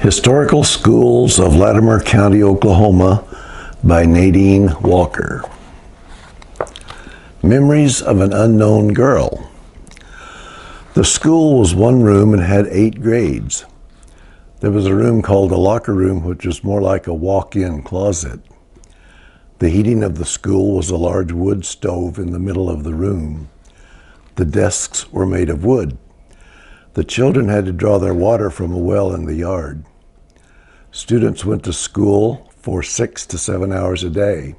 Historical Schools of Latimer County, Oklahoma by Nadine Walker. Memories of an Unknown Girl. The school was one room and had 8 grades. There was a room called the locker room, which was more like a walk-in closet. The heating of the school was a large wood stove in the middle of the room. The desks were made of wood. The children had to draw their water from a well in the yard. Students went to school for 6 to 7 hours a day.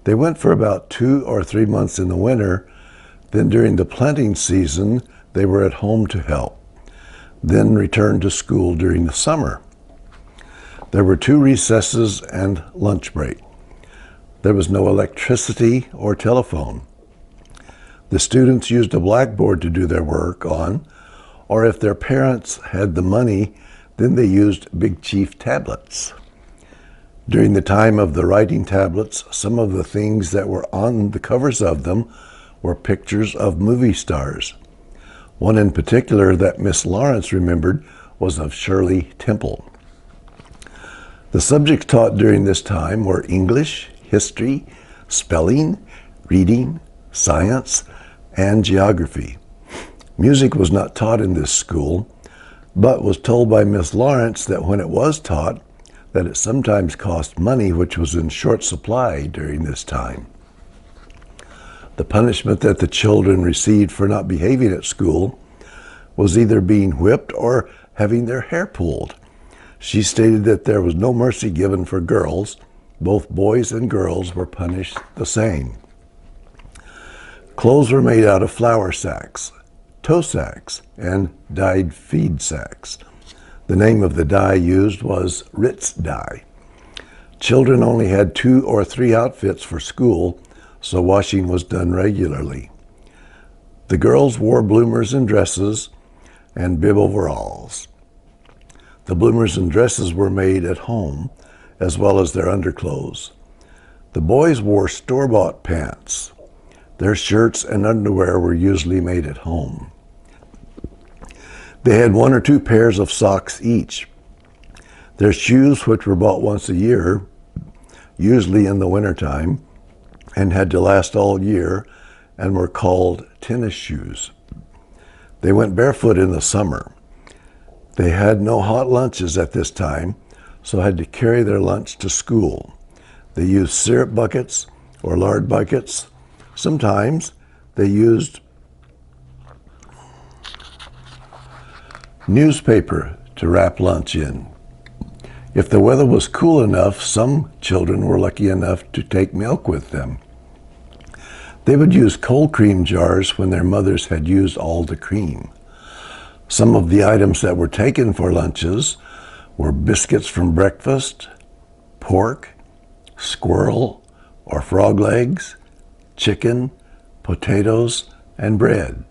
They went for about 2 or 3 months in the winter. Then during the planting season, they were at home to help. Then returned to school during the summer. There were 2 recesses and lunch break. There was no electricity or telephone. The students used a blackboard to do their work on, or if their parents had the money, then they used Big Chief tablets. During the time of the writing tablets, some of the things that were on the covers of them were pictures of movie stars. One in particular that Miss Lawrence remembered was of Shirley Temple. The subjects taught during this time were English, history, spelling, reading, science, and geography. Music was not taught in this school, but was told by Miss Lawrence that when it was taught, that it sometimes cost money, which was in short supply during this time. The punishment that the children received for not behaving at school was either being whipped or having their hair pulled. She stated that there was no mercy given for girls. Both boys and girls were punished the same. Clothes were made out of flour sacks, tow sacks, and dyed feed sacks. The name of the dye used was Ritz dye. Children only had 2 or 3 outfits for school, so washing was done regularly. The girls wore bloomers and dresses and bib overalls. The bloomers and dresses were made at home, as well as their underclothes. The boys wore store-bought pants. Their shirts and underwear were usually made at home. They had 1 or 2 pairs of socks each. Their shoes, which were bought once a year, usually in the wintertime, and had to last all year, and were called tennis shoes. They went barefoot in the summer. They had no hot lunches at this time, so had to carry their lunch to school. They used syrup buckets or lard buckets. Sometimes they used newspaper to wrap lunch in. If the weather was cool enough, some children were lucky enough to take milk with them. They would use cold cream jars when their mothers had used all the cream. Some of the items that were taken for lunches were biscuits from breakfast, pork, squirrel or frog legs, chicken, potatoes, and bread.